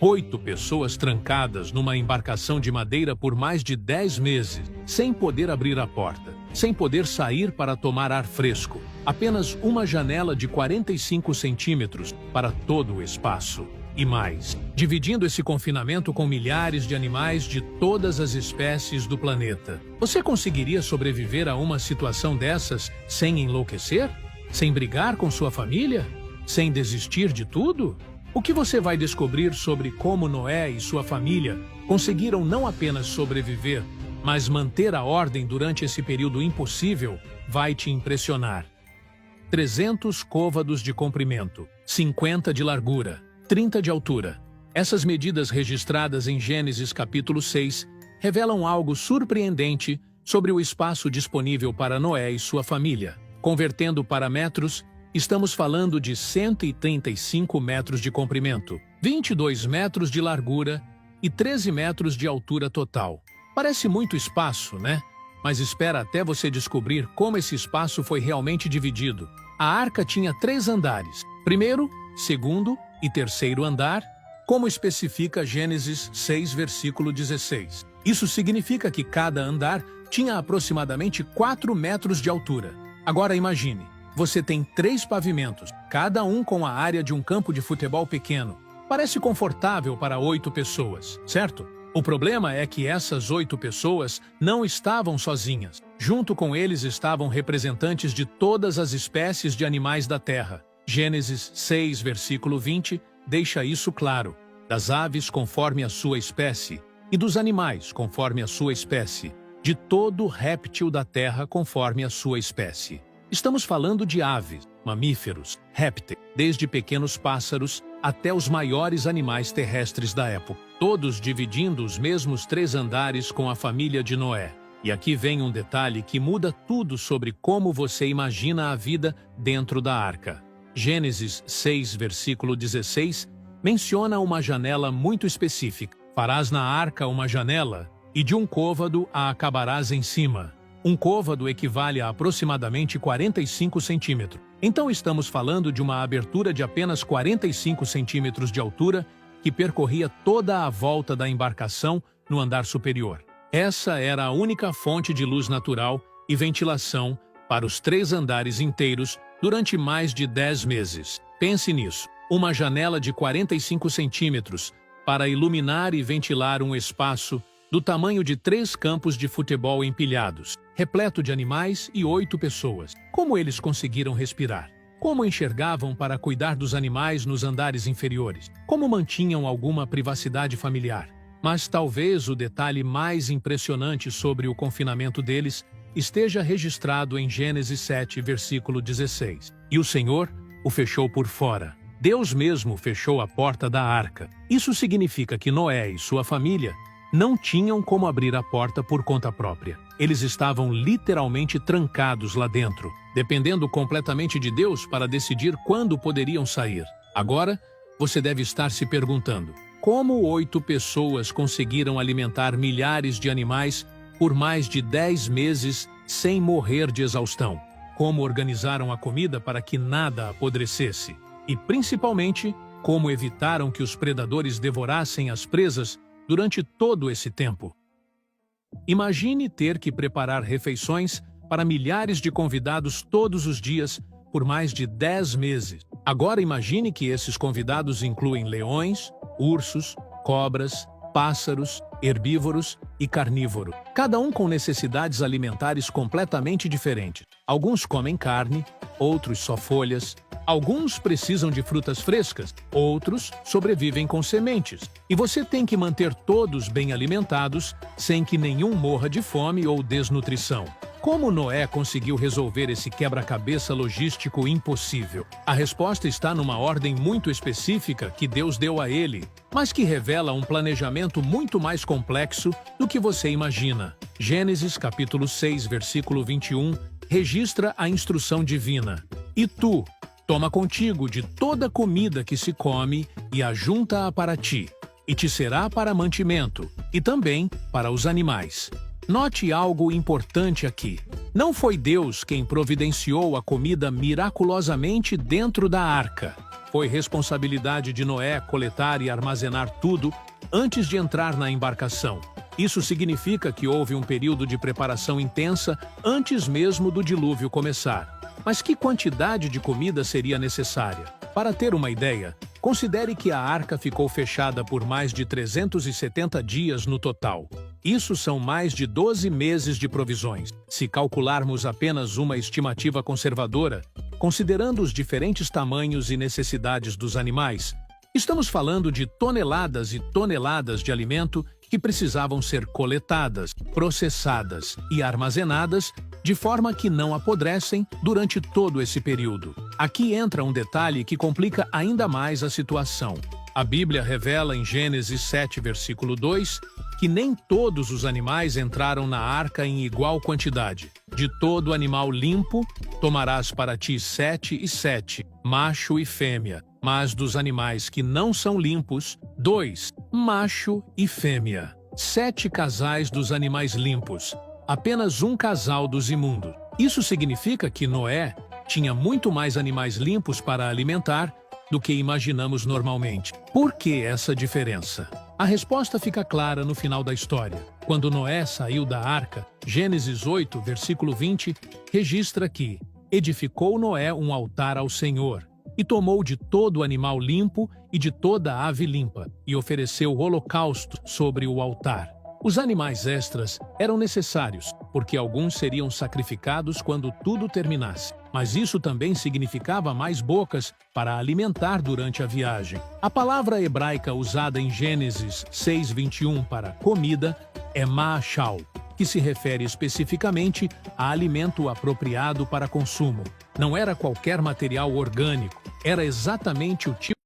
8 pessoas trancadas numa embarcação de madeira por mais de 10 meses, sem poder abrir a porta, sem poder sair para tomar ar fresco. Apenas uma janela de 45 centímetros para todo o espaço. E mais, dividindo esse confinamento com milhares de animais de todas as espécies do planeta. Você conseguiria sobreviver a uma situação dessas sem enlouquecer? Sem brigar com sua família? Sem desistir de tudo? O que você vai descobrir sobre como Noé e sua família conseguiram não apenas sobreviver, mas manter a ordem durante esse período impossível vai te impressionar. 300 côvados de comprimento, 50 de largura, 30 de altura. Essas medidas registradas em Gênesis capítulo 6 revelam algo surpreendente sobre o espaço disponível para Noé e sua família. Convertendo para metros, estamos falando de 135 metros de comprimento, 22 metros de largura e 13 metros de altura total. Parece muito espaço, né? Mas espera até você descobrir como esse espaço foi realmente dividido. A arca tinha 3 andares, primeiro, segundo e terceiro andar, como especifica Gênesis 6, versículo 16. Isso significa que cada andar tinha aproximadamente 4 metros de altura. Agora imagine, você tem 3 pavimentos, cada um com a área de um campo de futebol pequeno. Parece confortável para 8 pessoas, certo? O problema é que essas 8 pessoas não estavam sozinhas. Junto com eles estavam representantes de todas as espécies de animais da terra. Gênesis 6, versículo 20, deixa isso claro. Das aves conforme a sua espécie, e dos animais conforme a sua espécie, de todo réptil da terra conforme a sua espécie. Estamos falando de aves, mamíferos, répteis, desde pequenos pássaros até os maiores animais terrestres da época, todos dividindo os mesmos 3 andares com a família de Noé. E aqui vem um detalhe que muda tudo sobre como você imagina a vida dentro da arca. Gênesis 6, versículo 16, menciona uma janela muito específica. Farás na arca uma janela, e de um côvado a acabarás em cima. Um côvado equivale a aproximadamente 45 centímetros. Então estamos falando de uma abertura de apenas 45 centímetros de altura que percorria toda a volta da embarcação no andar superior. Essa era a única fonte de luz natural e ventilação para os 3 andares inteiros durante mais de 10 meses. Pense nisso, uma janela de 45 centímetros para iluminar e ventilar um espaço do tamanho de 3 campos de futebol empilhados, repleto de animais e 8 pessoas. Como eles conseguiram respirar? Como enxergavam para cuidar dos animais nos andares inferiores? Como mantinham alguma privacidade familiar? Mas talvez o detalhe mais impressionante sobre o confinamento deles esteja registrado em Gênesis 7, versículo 16. E o Senhor o fechou por fora. Deus mesmo fechou a porta da arca. Isso significa que Noé e sua família não tinham como abrir a porta por conta própria. Eles estavam literalmente trancados lá dentro, dependendo completamente de Deus para decidir quando poderiam sair. Agora, você deve estar se perguntando, como 8 pessoas conseguiram alimentar milhares de animais por mais de 10 meses sem morrer de exaustão? Como organizaram a comida para que nada apodrecesse? E, principalmente, como evitaram que os predadores devorassem as presas durante todo esse tempo? Imagine ter que preparar refeições para milhares de convidados todos os dias por mais de 10 meses. Agora imagine que esses convidados incluem leões, ursos, cobras, pássaros, herbívoros e carnívoros, cada um com necessidades alimentares completamente diferentes. Alguns comem carne, outros só folhas. Alguns precisam de frutas frescas, outros sobrevivem com sementes. E você tem que manter todos bem alimentados, sem que nenhum morra de fome ou desnutrição. Como Noé conseguiu resolver esse quebra-cabeça logístico impossível? A resposta está numa ordem muito específica que Deus deu a ele, mas que revela um planejamento muito mais complexo do que você imagina. Gênesis capítulo 6, versículo 21, registra a instrução divina. E tu, toma contigo de toda a comida que se come e ajunta-a para ti, e te será para mantimento, e também para os animais. Note algo importante aqui. Não foi Deus quem providenciou a comida miraculosamente dentro da arca. Foi responsabilidade de Noé coletar e armazenar tudo antes de entrar na embarcação. Isso significa que houve um período de preparação intensa antes mesmo do dilúvio começar. Mas que quantidade de comida seria necessária? Para ter uma ideia, considere que a arca ficou fechada por mais de 370 dias no total. Isso são mais de 12 meses de provisões. Se calcularmos apenas uma estimativa conservadora, considerando os diferentes tamanhos e necessidades dos animais, estamos falando de toneladas e toneladas de alimento que precisavam ser coletadas, processadas e armazenadas de forma que não apodrecem durante todo esse período. Aqui entra um detalhe que complica ainda mais a situação. A Bíblia revela em Gênesis 7, versículo 2, que nem todos os animais entraram na arca em igual quantidade. De todo animal limpo, tomarás para ti 7 e 7, macho e fêmea. Mas dos animais que não são limpos, 2, macho e fêmea. 7 casais dos animais limpos, apenas um casal dos imundos. Isso significa que Noé tinha muito mais animais limpos para alimentar do que imaginamos normalmente. Por que essa diferença? A resposta fica clara no final da história. Quando Noé saiu da arca, Gênesis 8, versículo 20, registra que edificou Noé um altar ao Senhor, e tomou de todo animal limpo e de toda ave limpa, e ofereceu holocausto sobre o altar. Os animais extras eram necessários, porque alguns seriam sacrificados quando tudo terminasse. Mas isso também significava mais bocas para alimentar durante a viagem. A palavra hebraica usada em Gênesis 6:21 para comida é ma'achal, que se refere especificamente a alimento apropriado para consumo. Não era qualquer material orgânico, era exatamente o tipo